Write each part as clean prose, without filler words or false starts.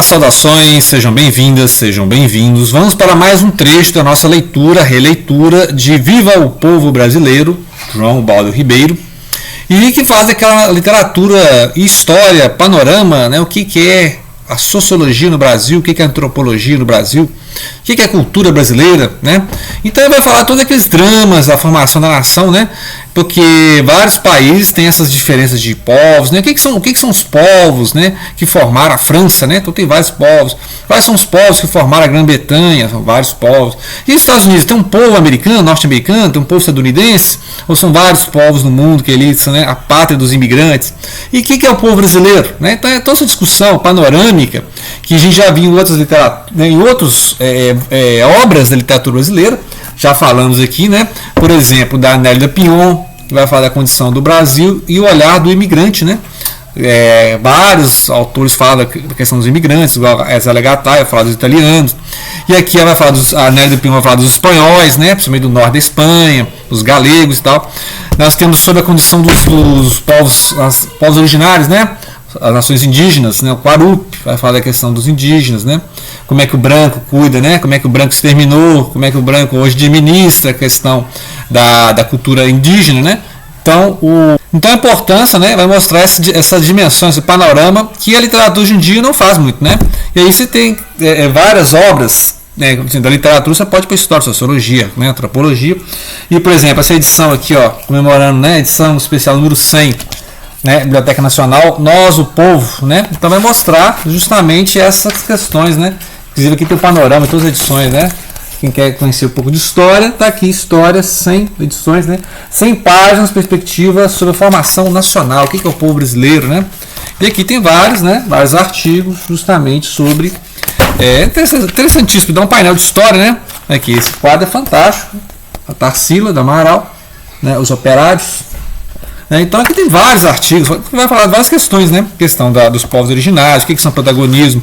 Olá, saudações, sejam bem-vindas, sejam bem-vindos. Vamos para mais um trecho da nossa leitura, releitura de Viva o Povo Brasileiro, João Ubaldo Ribeiro, e que faz aquela literatura, história, panorama, né, o que é a sociologia no Brasil, o que é a antropologia no Brasil, o que é a cultura brasileira, né? Então ele vai falar todos aqueles dramas da formação da nação, né? Porque vários países têm essas diferenças de povos, né? O que são os povos, né, que formaram a França, né? Então tem vários povos. Quais são os povos que formaram a Grã-Bretanha? São vários povos. E os Estados Unidos tem um povo americano, norte-americano, tem um povo estadunidense, ou são vários povos no mundo que eles são, né, a pátria dos imigrantes? E o que é o povo brasileiro, né? Então é toda essa discussão panorâmica que a gente já viu em outras literaturas, né, em outras obras da literatura brasileira. Já falamos aqui, né? Por exemplo, da Nélida Pion, que vai falar da condição do Brasil e o olhar do imigrante, né? Vários autores falam da questão dos imigrantes, igual a Zélia Gattai vai falar dos italianos, e aqui ela vai falar a Nélida Pion vai falar dos espanhóis, né? Principalmente do norte da Espanha, dos galegos e tal. Nós temos sobre a condição dos povos originários, né? As nações indígenas, né? O Quarup vai falar da questão dos indígenas, né? Como é que o branco cuida, né? Como é que o branco exterminou, como é que o branco hoje administra a questão da cultura indígena, né? Então a importância, né, vai mostrar essa dimensão, esse panorama que a literatura hoje em dia não faz muito, né? E aí você tem várias obras, né, da literatura, você pode ir para história, sociologia, né, antropologia. E, por exemplo, essa edição aqui, ó, comemorando, né, edição especial número 100, né, Biblioteca Nacional, Nós, o Povo, né? Então vai mostrar justamente essas questões, né? Inclusive aqui tem o panorama, todas as edições, né? Quem quer conhecer um pouco de história, tá aqui, história, 100 edições, né? 100 páginas, perspectiva sobre a formação nacional, o que é o povo brasileiro, né? E aqui tem vários, né? Vários artigos justamente sobre... interessantíssimo, dá um painel de história, né? Aqui, esse quadro é fantástico. A Tarsila, da Amaral, né? Os operários. Então aqui tem vários artigos, vai falar de várias questões, né? Questão dos povos originários, o que são protagonismo,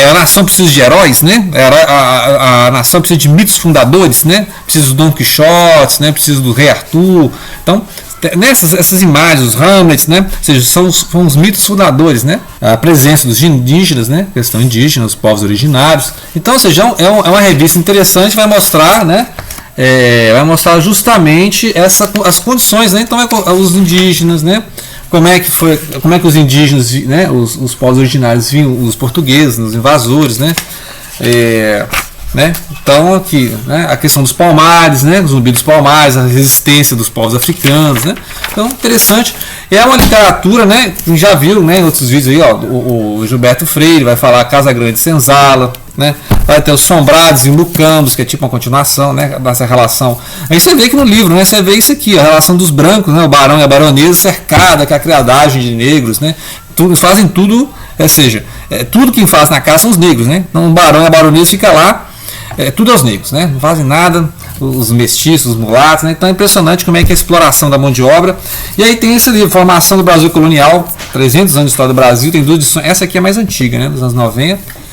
a nação precisa de heróis, né? A nação precisa de mitos fundadores, né? Precisa do Dom Quixote, né? Precisa do Rei Arthur. Então, essas imagens, os Hamlets, né? Ou seja, são os mitos fundadores, né? A presença dos indígenas, né? Questão indígena, os povos originários. Então, ou seja, é uma revista interessante, vai mostrar, né? Vai mostrar justamente as condições, né? Então os indígenas, né? Como é que os indígenas, né? Os povos originários viam os portugueses, os invasores, né? Então aqui, né? A questão dos palmares, né? O zumbi dos palmares, a resistência dos povos africanos, né? Então interessante. É uma literatura, né? Que já viu, né? Em outros vídeos aí, ó, o Gilberto Freire vai falar Casa Grande Senzala, né? Vai ter os Sombrados e Mucambos, que é tipo uma continuação, né, dessa relação. Aí você vê que no livro, né, você vê isso aqui, a relação dos brancos, né, o barão e a baronesa cercada com a criadagem de negros, né, fazem tudo, ou seja, tudo que faz na casa são os negros, né, então o barão e a baronesa fica lá, tudo aos negros, né, não fazem nada, os mestiços, os mulatos, né, então é impressionante como é que é a exploração da mão de obra. E aí tem esse livro, Formação do Brasil Colonial, 300 anos de história do Brasil, tem duas edições, essa aqui é mais antiga, né, dos anos 90.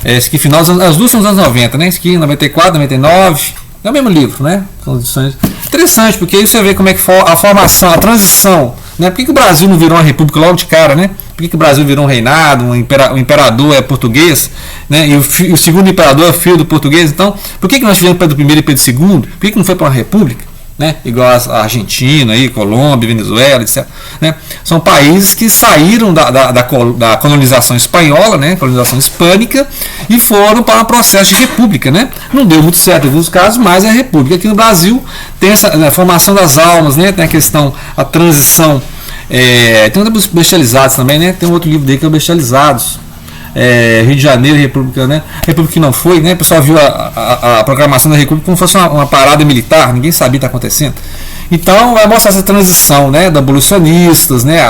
Esse aqui, final as duas são dos anos 90, né? Esse aqui 94, 99. É o mesmo livro, né? São edições. Interessante, porque aí você vê como é que foi a formação, a transição, né? Por que o Brasil não virou uma república logo de cara, né? Por que o Brasil virou um reinado, o imperador é português, né? E o segundo imperador é filho do português. Então, por que nós tivemos Pedro I e Pedro II? Por que não foi para uma república? Né? Igual a Argentina, aí, Colômbia, Venezuela, etc. Né? São países que saíram da colonização espanhola, né? Colonização hispânica, e foram para um processo de república. Né? Não deu muito certo em alguns casos, mas é a república. Aqui no Brasil tem essa formação das almas, né? Tem a questão, a transição. Tem outros bestializados também, né? Tem um outro livro dele que é o Bestializados. Rio de Janeiro, República, né? República que não foi, né? O pessoal viu a programação da República como se fosse uma parada militar, ninguém sabia o que está acontecendo. Então vai mostrar essa transição, né? Da abolicionistas, né?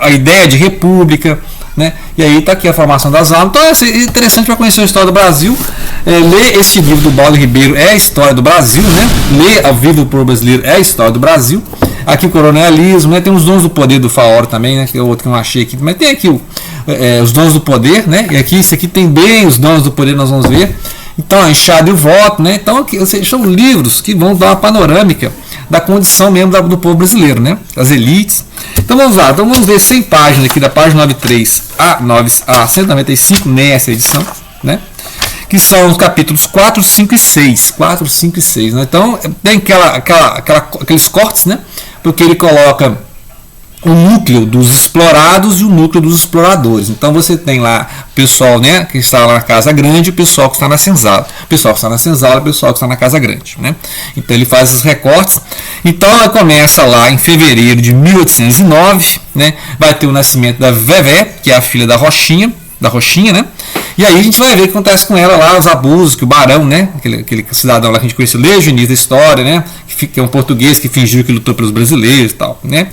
A ideia de república, né? E aí está aqui a formação das almas. Então é interessante para conhecer a história do Brasil. Ler esse livro do Ubaldo Ribeiro é a história do Brasil, né? Ler a Viva do Povo Brasileiro é a história do Brasil. Aqui o coronelismo, né? Tem os dons do poder do Faoro também, né? Que é outro que eu não achei aqui, mas tem aqui os dons do poder, né? E aqui isso aqui tem bem os dons do poder, nós vamos ver. Então a enxada e o voto, né? Então aqui, são livros que vão dar uma panorâmica da condição mesmo do povo brasileiro, né? Das elites. Então vamos lá, então vamos ver 100 páginas aqui, da página 93 a 195 nessa edição, né? Que são os capítulos 4, 5 e 6. 4, 5 e 6. Né? Então tem aqueles cortes, né? Porque ele coloca o núcleo dos explorados e o núcleo dos exploradores. Então você tem lá o pessoal, né, que está lá na Casa Grande e o pessoal que está na senzala. O pessoal que está na senzala e o pessoal que está na Casa Grande. Né? Então ele faz os recortes. Então ela começa lá em fevereiro de 1809. Né? Vai ter o nascimento da Vevé, que é a filha da Rochinha, né? E aí a gente vai ver o que acontece com ela lá, os abusos que o Barão, né? Aquele cidadão lá que a gente conhece desde o início da história, né? Que é um português que fingiu que lutou pelos brasileiros e tal, né?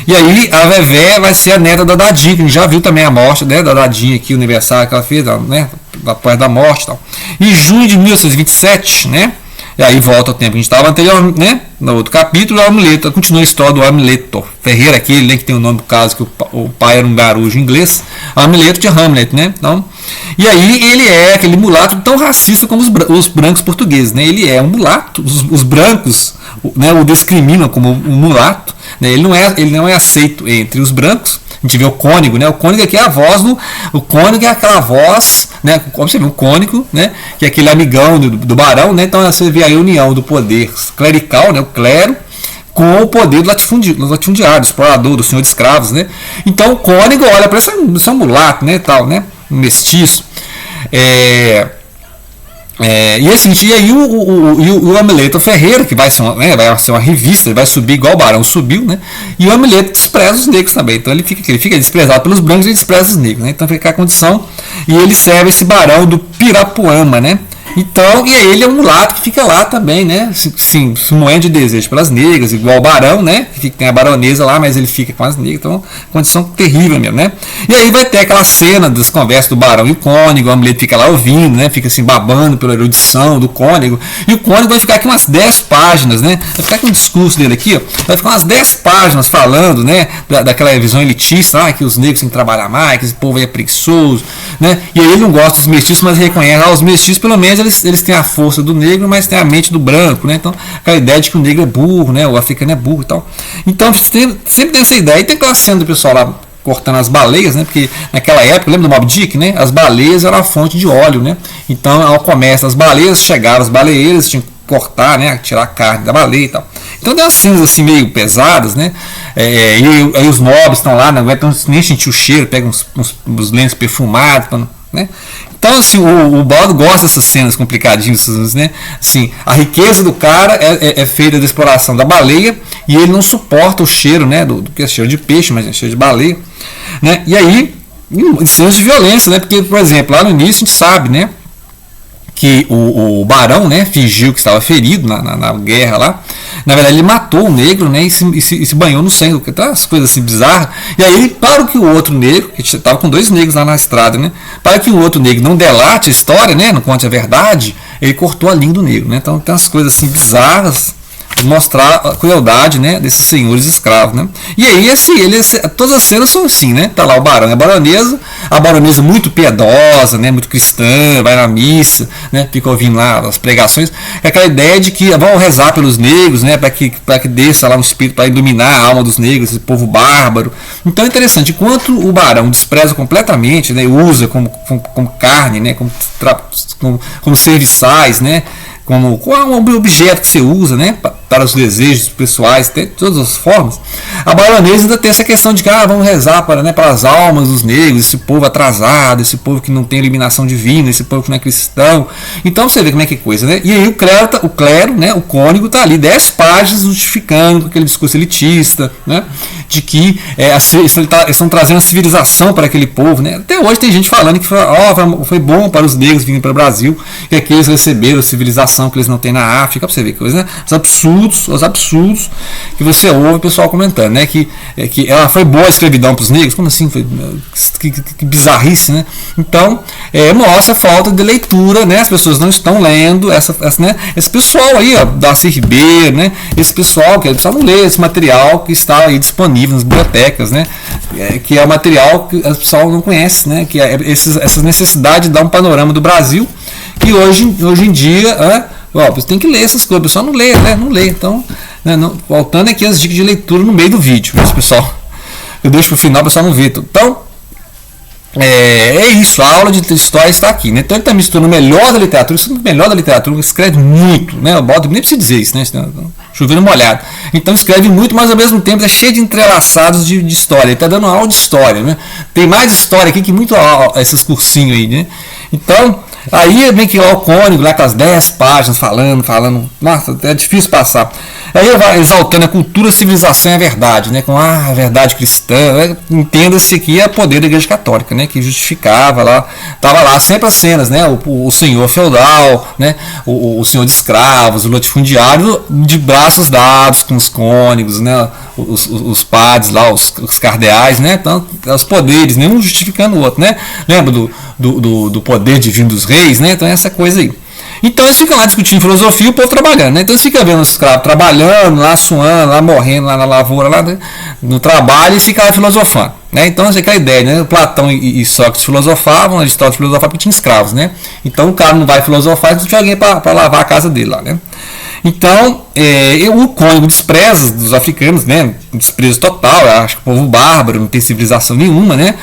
E aí a Vevé vai ser a neta da Dadinha, que a gente já viu também a morte, né, da Dadinha aqui, o aniversário que ela fez, né? Após da morte e tal. Em junho de 1827, né? E aí volta ao tempo que a gente estava anterior, né? No outro capítulo, o Hamlet, continua a história do Hamlet Ferreira, aquele, né, que tem o nome do caso, que o pai era um garojo inglês, Hamlet de Hamlet, né? Então, e aí ele é aquele mulato tão racista como os brancos portugueses, né? Ele é um mulato, os brancos, né, o discriminam como um mulato, né? Ele não é aceito entre os brancos. A gente vê o cônego, né? O cônego aqui é a voz o cônego é aquela voz, né? Como você vê, um cônego, né? Que é aquele amigão do barão, né? Então você vê a união do poder clerical, né? O clero, com o poder do latifundiário, do explorador, do senhor de escravos, né? Então o cônego olha para esse mulato, né? Tal, né? Um mestiço. E assim, e aí o Hamlet Ferreira, que vai ser uma revista, ele vai subir igual o Barão subiu, né? E o Hamlet despreza os negros também. Então ele fica desprezado pelos brancos e despreza os negros, né? Então fica a condição. E ele serve esse Barão do Pirapuama, né? Então, e aí ele é um mulato que fica lá também, né? Sim, se moendo de desejo pelas negras, igual o Barão, né? Que tem a baronesa lá, mas ele fica com as negras, então, condição terrível mesmo, né? E aí vai ter aquela cena das conversas do Barão e o cônego, o Hamlet fica lá ouvindo, né? Fica assim, babando pela erudição do cônego, e o cônego vai ficar aqui umas 10 páginas, né? Vai ficar aqui um discurso dele aqui, ó, vai ficar umas 10 páginas falando, né? Daquela visão elitista, que os negros têm que trabalhar mais, que esse povo aí é preguiçoso, né? E aí ele não gosta dos mestiços, mas reconhece, os mestiços pelo menos eles têm a força do negro, mas têm a mente do branco, né? Então, aquela ideia de que o negro é burro, né? O africano é burro e tal. Então, sempre tem essa ideia. E tem aquela cena do pessoal lá cortando as baleias, né? Porque naquela época, lembra do Moby Dick, né? As baleias eram a fonte de óleo, né? Então, ao comércio das baleias, chegaram as baleeiras, tinham que cortar, né? Tirar a carne da baleia e tal. Então, tem umas cenas assim meio pesadas, né? E aí os nobres estão lá, não aguentam nem sentir o cheiro, pegam uns lenços perfumados, né? Então, assim, o Baldo gosta dessas cenas complicadíssimas, né? Assim, a riqueza do cara é feita da exploração da baleia e ele não suporta o cheiro, né? Do que é cheiro de peixe, mas é cheiro de baleia, né? E aí, cenas de violência, né? Porque, por exemplo, lá no início a gente sabe, né? Que o Barão, né, fingiu que estava ferido na guerra lá. Na verdade, ele matou o negro, né, e se banhou no sangue. Tá, as coisas assim bizarras. E aí, para que o outro negro, que estava com 2 negros lá na estrada, né, para que o outro negro não delate a história, né, não conte a verdade, ele cortou a língua do negro. Né, então tem umas coisas assim bizarras, mostrar a crueldade, né, desses senhores escravos, né? E aí assim, todas as cenas são assim, né? Tá lá o barão e a baronesa muito piedosa, né, muito cristã, vai na missa, né, fica ouvindo lá as pregações, é aquela ideia de que vão rezar pelos negros, né, para que desça lá um espírito para iluminar a alma dos negros, esse povo bárbaro. Então é interessante, enquanto o barão despreza completamente, né, usa como carne, né, como serviçais, né, como um objeto que você usa, né, para os desejos pessoais, de todas as formas. A baronesa ainda tem essa questão de que vamos rezar para as almas dos negros, esse povo atrasado, esse povo que não tem iluminação divina, esse povo que não é cristão. Então você vê como é que coisa, né? E aí o clero, né, o cônego está ali 10 páginas justificando aquele discurso elitista, né, de que eles estão trazendo a civilização para aquele povo, né? Até hoje tem gente falando que foi bom para os negros virem para o Brasil, que aqui eles receberam a civilização que eles não têm na África, para você ver coisa, né? Os absurdos que você ouve o pessoal comentando, né? Que ela foi boa a escravidão para os negros, como assim? Que bizarrice, né? Então, mostra a falta de leitura, né? As pessoas não estão lendo né? Esse pessoal aí, ó, Darcy Ribeiro, né? Esse pessoal que não lê esse material que está aí disponível nas bibliotecas, né? Que é o material que o pessoal não conhece, né? Que é essa necessidade de dar um panorama do Brasil, que hoje em dia Ó, você tem que ler essas coisas, o pessoal não lê, né? Não lê. Então, né, voltando aqui as dicas de leitura no meio do vídeo, pessoal. Eu deixo pro final, o pessoal não vê tudo. Então, é isso, a aula de história está aqui, né? Então ele está misturando o melhor da literatura, isso é o melhor da literatura, escreve muito, né? O Baldo nem precisa dizer isso, né? Chovendo molhado. Então escreve muito, mas ao mesmo tempo é cheio de entrelaçados de história. Ele está dando aula de história, né? Tem mais história aqui que muito esses cursinhos aí, né? Então, aí vem que lá o Cônigo, lá com as 10 páginas falando, nossa, é difícil passar. Aí eu vai exaltando a cultura, a civilização e a verdade, né? Com a verdade cristã, entenda-se aqui é poder da Igreja Católica, né? Que justificava lá, estava lá sempre as cenas, né? O senhor feudal, né? O senhor de escravos, o latifundiário de braços dados com os cônegos, né? Os padres lá, os cardeais, né? Então, os poderes, nenhum justificando o outro, né? Lembra do poder divino dos reis, né? Então essa coisa aí. Então eles ficam lá discutindo filosofia e o povo trabalhando, né? Então eles ficam vendo os escravos trabalhando, lá suando, lá morrendo, lá na lavoura, lá no trabalho, e ficam lá filosofando, né? Então essa é aquela ideia, né? Platão e Sócrates filosofavam, Aristóteles filosofava porque tinha escravos, né? Então o cara não vai filosofar se tiver alguém para lavar a casa dele lá, né? Então, o Cônigo despreza dos africanos, né? Desprezo total, acho que o povo bárbaro, não tem civilização nenhuma, né?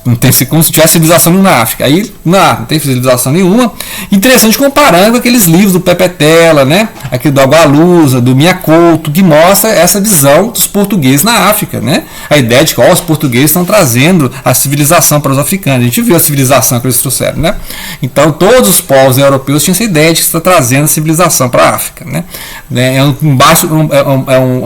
Não tem como se tivesse civilização nenhuma na África. Aí não tem civilização nenhuma. Interessante comparando com aqueles livros do Pepe Tela, né? Aquele do Agualusa, do Minha Couto, que mostra essa visão dos portugueses na África, né? A ideia de que os portugueses estão trazendo a civilização para os africanos. A gente viu a civilização que eles trouxeram, né? Então todos os povos europeus tinham essa ideia de que está trazendo a civilização para a África, né? É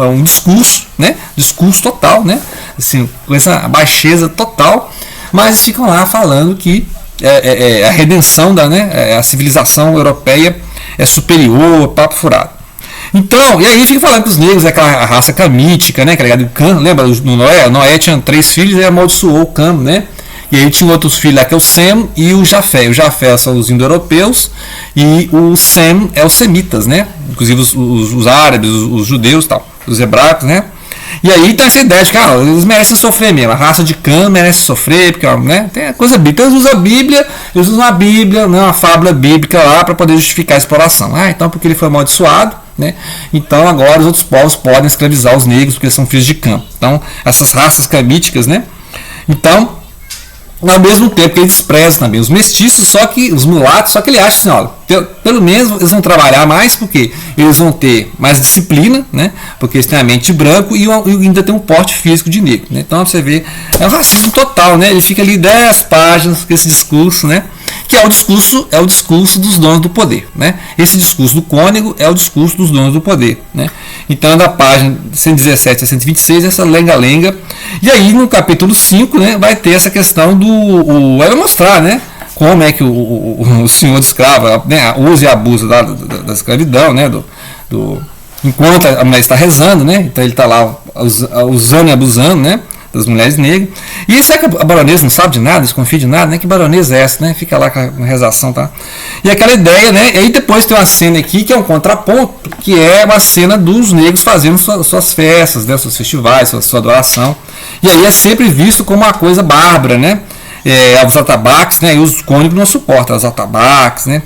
um discurso, né? Discurso total, né? Assim, com essa baixeza total, mas ficam lá falando que a redenção a civilização europeia é superior, papo furado. Então, e aí fica falando que os negros é aquela raça camítica, né? O Cam, lembra do Noé? Noé tinha 3 filhos e amaldiçoou o Cam, né? E aí tinha outros filhos lá que é o Sem e o Jafé. O Jafé são os indo-europeus e o Sem é os semitas, né? Inclusive os árabes, os judeus, tal, os hebraicos, né? E aí tem essa ideia de que eles merecem sofrer mesmo, a raça de Cã merece sofrer, porque, né, tem a coisa bíblica. Então eles usam a Bíblia, né, uma fábula bíblica lá para poder justificar a exploração. Então porque ele foi amaldiçoado, né, então agora os outros povos podem escravizar os negros porque eles são filhos de Cã. Então essas raças camíticas, né, então ao mesmo tempo que ele despreza também os mestiços, só que os mulatos, só que ele acha assim, pelo menos eles vão trabalhar mais porque eles vão ter mais disciplina, né? Porque eles têm a mente branco e ainda tem um porte físico de negro, né? Então você vê, é um racismo total, né? Ele fica ali 10 páginas com esse discurso, né? Que é o discurso dos donos do poder, né? Esse discurso do Cônego é o discurso dos donos do poder, né? Então da página 117 a 126 essa lenga-lenga, e aí no capítulo 5, né, vai ter essa questão vai mostrar, né, como é que o senhor de escravo, né, usa e abusa da escravidão, né, enquanto a mulher está rezando, né, então ele está lá usando e abusando, né, das mulheres negras. E será que a baronesa não sabe de nada, desconfia de nada, né? Que baronesa é essa, né? Fica lá com a rezação, tá? E aquela ideia, né? E aí depois tem uma cena aqui que é um contraponto, que é uma cena dos negros fazendo suas festas, né? Seus festivais, sua adoração. E aí é sempre visto como uma coisa bárbara, né? Os atabaques, né? E os cônegos não suportam os atabaques, né?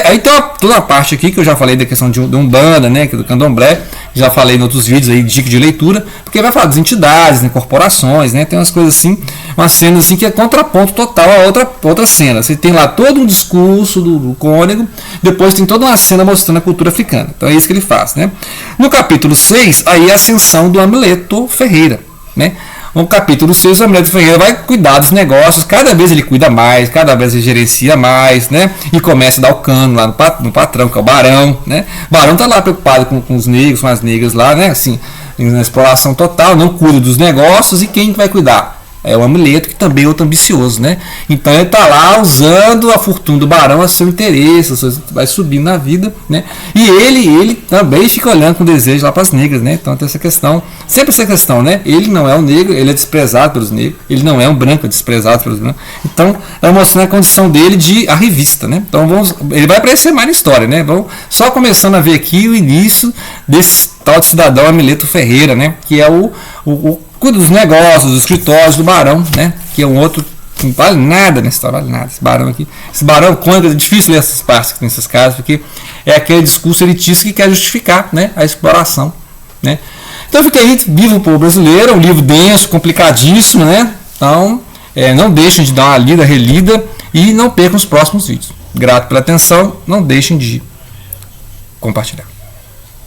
Aí tem toda uma parte aqui que eu já falei da questão de Umbanda, né? Que é do Candomblé, já falei em outros vídeos aí, dica de leitura, porque vai falar das entidades, né? Corporações, né? Tem umas coisas assim, uma cena assim que é contraponto total a outra cena. Você tem lá todo um discurso do cônego, depois tem toda uma cena mostrando a cultura africana. Então é isso que ele faz, né? No capítulo 6, aí é a ascensão do Amleto Ferreira, né? No capítulo 6, o Amleto Ferreira vai cuidar dos negócios, cada vez ele cuida mais, cada vez ele gerencia mais, né? E começa a dar o cano lá no patrão, que é o Barão, né? O Barão tá lá preocupado com os negros, com as negras lá, né? Assim, na exploração total, não cuida dos negócios, e quem vai cuidar? É o Amleto, que também é outro ambicioso, né? Então ele está lá usando a fortuna do Barão a seu interesse, vai subindo na vida, né? E ele também fica olhando com desejo lá para as negras, né? Então tem essa questão, sempre essa questão, né? Ele não é um negro, ele é desprezado pelos negros, ele não é um branco, é desprezado pelos brancos. Então vai mostrando a condição dele de a revista, né? Então ele vai aparecer mais na história, né? Vamos só começando a ver aqui o início desse tal de cidadão Amleto Ferreira, né? Que é o cuida dos negócios, dos escritórios do Barão, né? Que é um outro Não vale nada nessa história, vale nada. Esse barão aqui. Esse barão cônico, é difícil ler essas partes que tem essas casas, porque é aquele discurso elitista que quer justificar, né, a exploração. Né? Então fica aí, Viva o Povo Brasileiro, é um livro denso, complicadíssimo, né? Então não deixem de dar uma lida, relida e não percam os próximos vídeos. Grato pela atenção, não deixem de compartilhar.